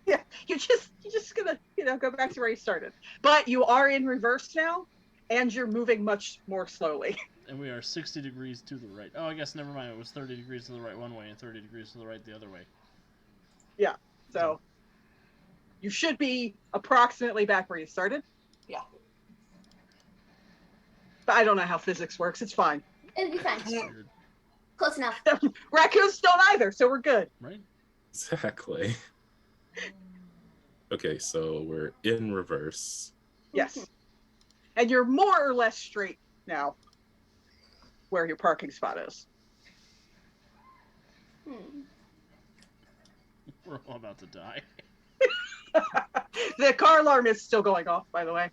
Yeah, you're just gonna go back to where you started. But you are in reverse now, and you're moving much more slowly. And we are 60 degrees to the right. Oh, I guess never mind. It was 30 degrees to the right one way and 30 degrees to the right the other way. So you should be approximately back where you started. Yeah. But I don't know how physics works. It's fine. It'll be fine. It's weird, Close enough. Raccoons don't either, so we're good. right? Exactly. Okay, so we're in reverse. Yes. And you're more or less straight now where your parking spot is. We're all about to die. The car alarm is still going off, by the way.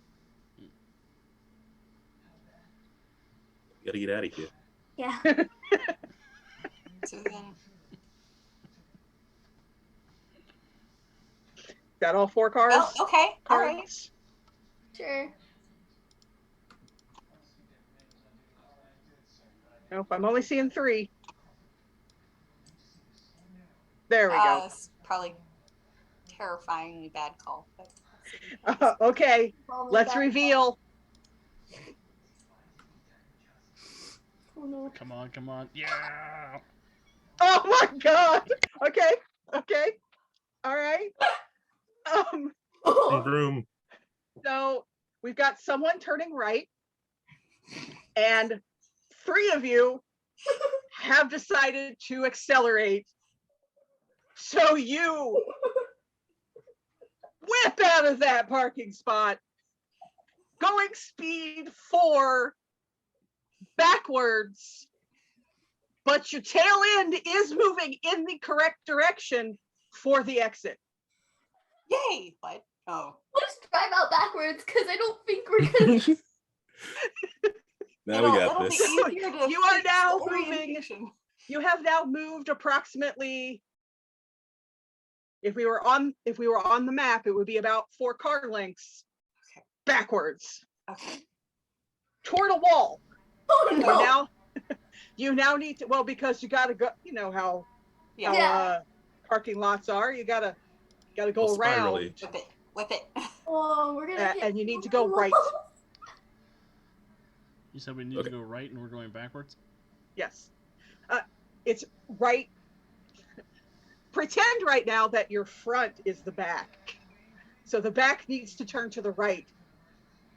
Gotta get out of here. Yeah. So then Got all 4 cars? oh, okay. All right. Cards? Sure. Nope, I'm only seeing 3. There we go. It's probably terrifyingly bad call. But Okay, Well, let's that- reveal. Oh no. Come on, come on. Yeah! Oh my god. Okay. All right. Room. So we've got someone turning right, and 3 of you have decided to accelerate. So you whip out of that parking spot, going speed 4 backwards, but your tail end is moving in the correct direction for the exit. yay! What? Oh. Let's drive out backwards because I don't think we're gonna. Now we got It'll this. be easier to You are fix now the moving. orientation. You have now moved approximately, if we were on the map, it would be about 4 car lengths Okay. backwards Okay. toward a wall. Oh You no. now you now need to, well, because you gotta go, you know how Yeah. Yeah. parking lots are, you gotta go Well, around, spirally. Whip it. Whip it. Oh, we're gonna. hit and you need the to go right. wall. You said we need Okay. to go right and we're going backwards? Yes. It's right. Pretend right now that your front is the back. So the back needs to turn to the right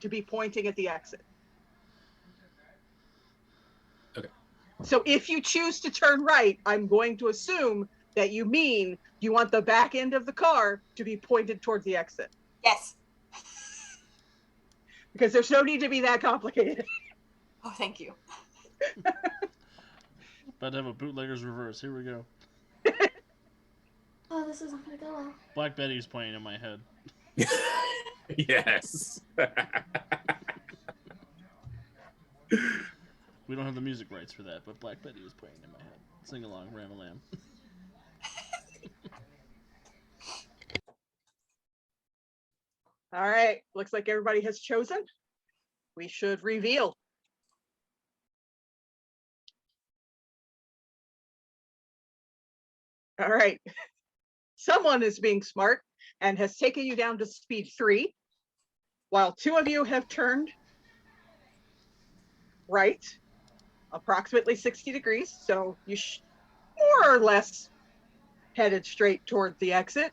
to be pointing at the exit. Okay. So if you choose to turn right, I'm going to assume that you mean you want the back end of the car to be pointed towards the exit. Yes. Because there's no need to be that complicated. Oh, thank you. About to have a bootlegger's reverse. Here we go. Oh, this isn't gonna go well. Black Betty's playing in my head. Yes. We don't have the music rights for that, but Black Betty was playing in my head. Sing along, Ram-a-lam. All right, looks like everybody has chosen. We should reveal. All right. Someone is being smart and has taken you down to speed 3, while 2 of you have turned right, approximately 60 degrees. So you more or less headed straight towards the exit.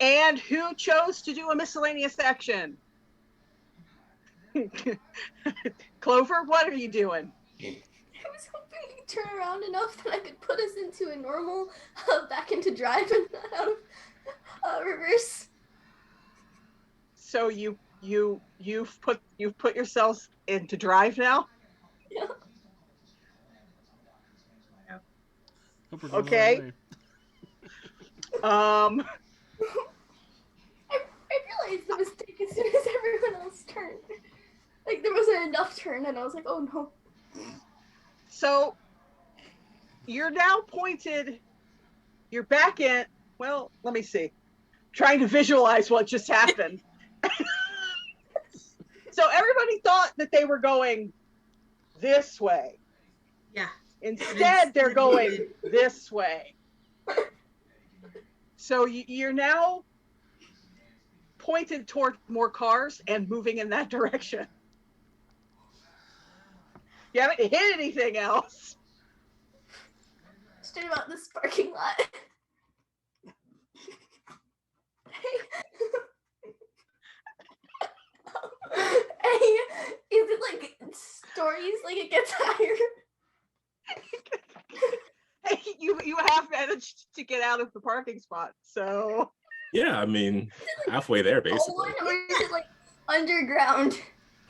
And who chose to do a miscellaneous action? Clover, what are you doing? I was hoping he'd turn around enough that I could put us into a normal, back into drive and not out of reverse. So you've put yourselves into drive now? Yeah. Hope we're going Okay. the right way. I realized the mistake as soon as everyone else turned. Like, there wasn't enough turn, and I was like, oh no. So you're now pointed, your back end, well, let me see. Trying to visualize what just happened. So everybody thought that they were going this way. Yeah. Instead, they're going this way. So you're now pointed toward more cars and moving in that direction. You haven't hit anything else. Straight about this parking lot. Hey, is it like stories? Like it gets higher? Hey, you have managed to get out of the parking spot, so. Yeah, I mean, halfway there, basically. Or is it like underground?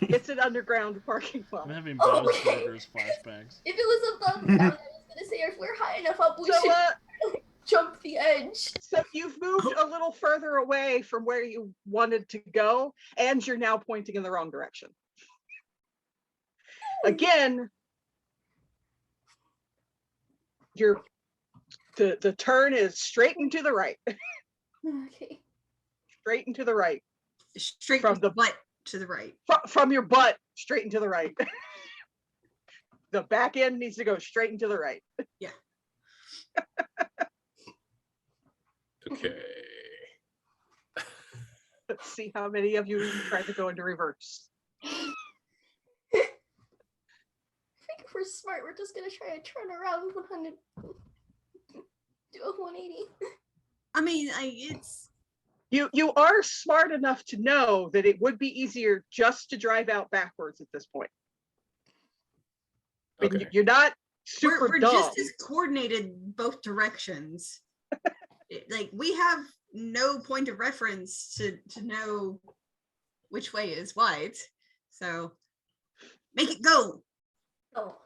It's an underground parking lot. I'm having Oh, Bob's okay. Burgers flashbacks. If it was above ground, I was gonna say if we're high enough up, we So, should jump the edge. so you've moved a little further away from where you wanted to go, and you're now pointing in the wrong direction. Again, the turn is straight and to the right. Okay. Straight and to the right. Straight From from the- the butt to the right. From your butt, straight and to the right. The back end needs to go straight and to the right. Yeah. Okay. Let's see how many of you try to go into reverse. I think if we're smart, we're just gonna try to turn around 100, do a 180. I mean, it's You are smart enough to know that it would be easier just to drive out backwards at this point. I mean, Okay. you're not super we're dumb. just as coordinated both directions. Like we have no point of reference to know which way is what. So make it go Oh.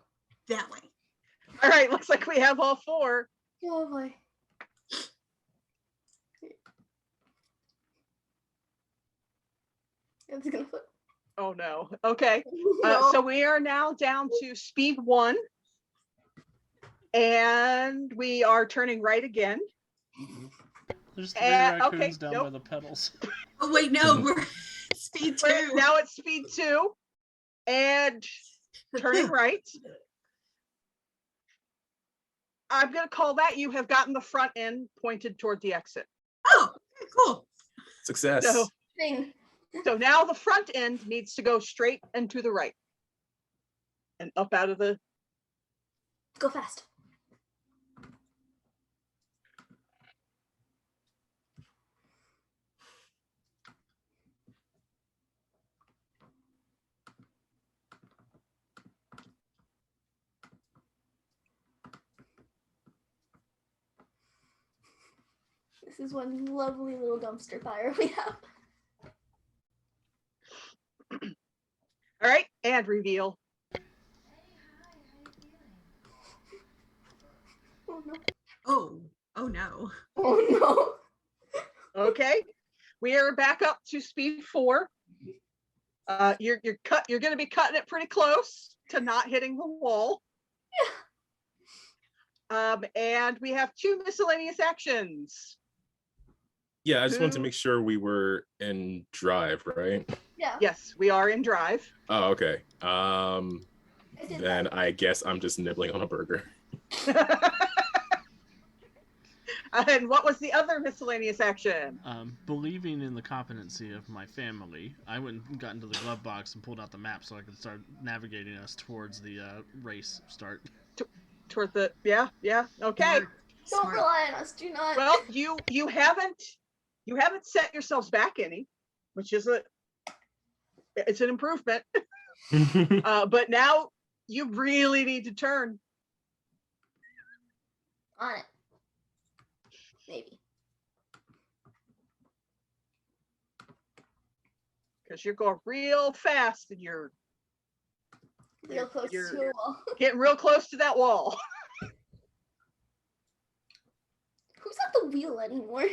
that way. All right, looks like we have all 4. Oh boy. It's gonna flip. Oh no. Okay. No. So we are now down to speed 1. And we are turning right again. There's 3 okay, raccoons down by nope. the pedals. Oh wait, no, we're speed 2. Now it's speed 2. And turning right. I'm going to call that you have gotten the front end pointed toward the exit. Oh, okay, cool. Success. So, Thing. so now the front end needs to go straight and to the right. And up out of the. Go fast. This is one lovely little dumpster fire we have. All right, and reveal. Oh no. Oh no. Oh no. Okay, we are back up to speed 4. You're going to be cutting it pretty close to not hitting the wall. And we have 2 miscellaneous actions. Yeah, I just wanted to Who- make sure we were in drive, right? Yeah. Yes, we are in drive. Oh, okay. I did Then that. I guess I'm just nibbling on a burger. And what was the other miscellaneous action? Believing in the competency of my family, I went and got into the glove box and pulled out the map so I could start navigating us towards the race start. Toward the yeah, okay. Smart. Don't Smart. rely on us. Do not. Well, you haven't set yourselves back any, which is it's an improvement. But now you really need to turn. On it. Maybe. Because you're going real fast and you're Real close you're- to a wall. getting real close to that wall. Who's at the wheel anymore?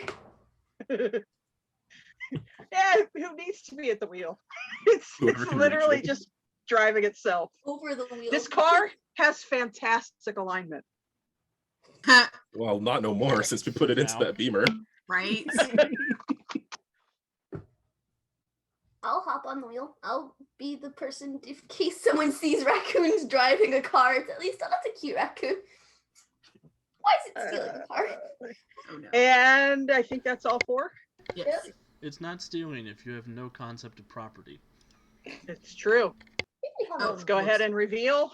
Yeah, who needs to be at the wheel? It's Whoever can reach literally it. just driving itself. Over the wheel. This car has fantastic alignment. Well, not no more since we put it into Now. that beamer. Right? I'll hop on the wheel. I'll be the person in case someone sees raccoons driving a car. It's at least, oh, that's a cute raccoon. Why is it stealing a car? Oh no. And I think that's all 4. Yes. It's not stealing if you have no concept of property. It's true. We have Oh, Let's go ahead and reveal.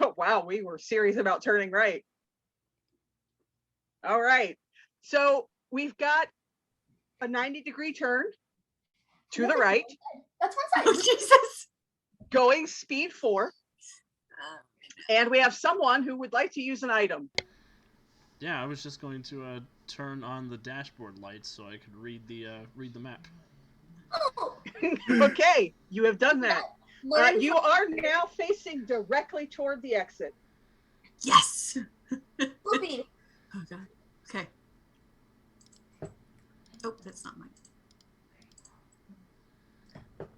Oh, wow, we were serious about turning right. All right. So we've got a 90-degree turn to the right, That's one Oh side. Jesus. going speed 4. Uh, And we have someone who would like to use an item. Yeah, I was just going to turn on the dashboard lights so I could read the map. Oh, Okay, you have done that. learn You are now facing directly toward the exit. Yes. Flippy. Oh god. Okay. Oh, that's not mine.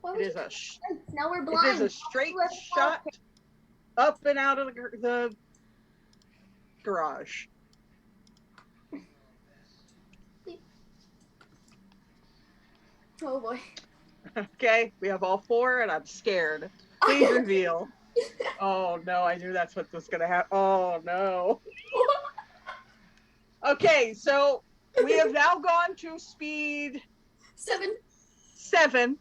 Why It would is you a do sh- that? Now we're it blind. is a straight Let's go. shot up and out of the garage. Oh boy. Okay, we have all 4, and I'm scared. Please reveal. Oh no, I knew that's what was gonna happen. Oh no. Okay, so we have now gone to speed 7.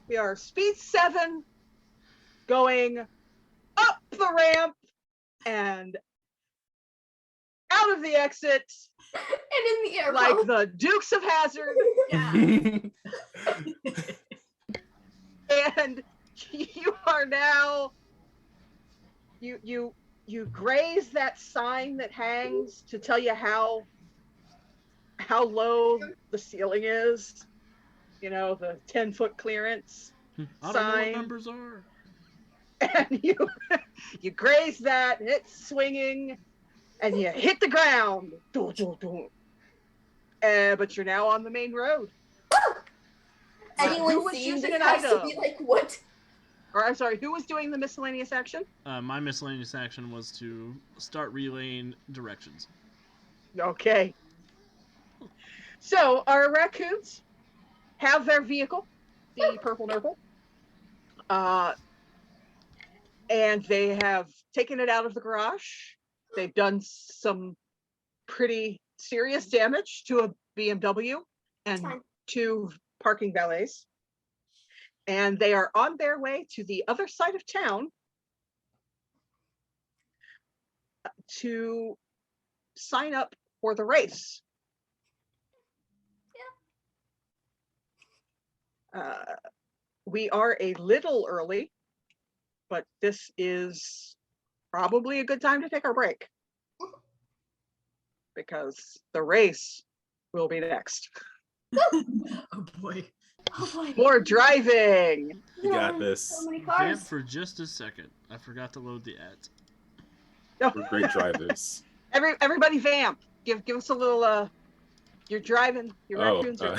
We are speed 7, going up the ramp and out of the exit And in the air. like probably. the Dukes of Hazzard. And you are now you graze that sign that hangs to tell you how low the ceiling is, you know, the 10-foot clearance. I don't know Sign. what numbers are. And you graze that, and it's swinging, and you hit the ground. But you're now on the main road. who Anyone was seeing using this an has to be item? like, what? Or I'm sorry, who was doing the miscellaneous action? My miscellaneous action was to start relaying directions. Okay. So our raccoons have their vehicle, the purple nurple, and they have taken it out of the garage. They've done some pretty serious damage to a BMW and Fine. 2 parking valets. And they are on their way to the other side of town to sign up for the race. We are a little early, but this is probably a good time to take our break. because the race will be next. Oh boy. Oh boy. More driving. You got So this. many Vamp cars. for just a second. I forgot to load the ads. We're great drivers. Everybody vamp. Give us a little you're driving. Your Oh, raccoons are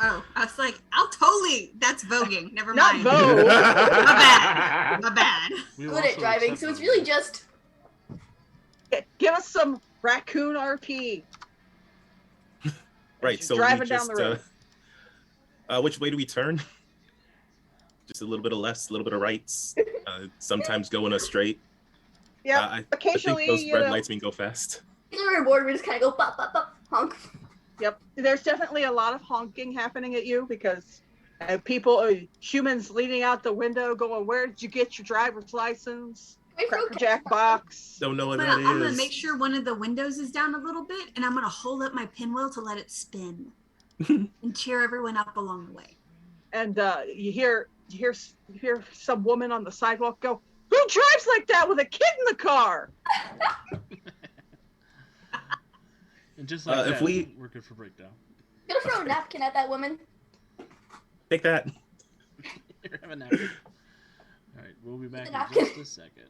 Oh. I was like, I'll totally. That's voguing. Never not mind. Vogue. My bad. We will Good at also driving, accept so it's voting. really just Give us some raccoon RP. Right, You're so we driving down just, the road. which way do we turn? Just a little bit of lefts, a little bit of rights. Sometimes going a straight. Yep. I think Occasionally, those you red know. lights mean go fast. the reward. We just kind of go pop, pop, pop, honk. Yep. There's definitely a lot of honking happening at you because people, humans leaning out the window going, "Where did you get your driver's license? Wait for Cracker okay. Jack box." Don't know what I'm that gonna is. make sure one of the windows is down a little bit, and I'm gonna hold up my pinwheel to let it spin and cheer everyone up along the way. And you hear some woman on the sidewalk go, "Who drives like that with a kid in the car?" And just like if that, we- we're good for breakdown. Gonna throw a napkin at that woman. Take that. Here, have a napkin. All right, we'll be back in napkin. just a second.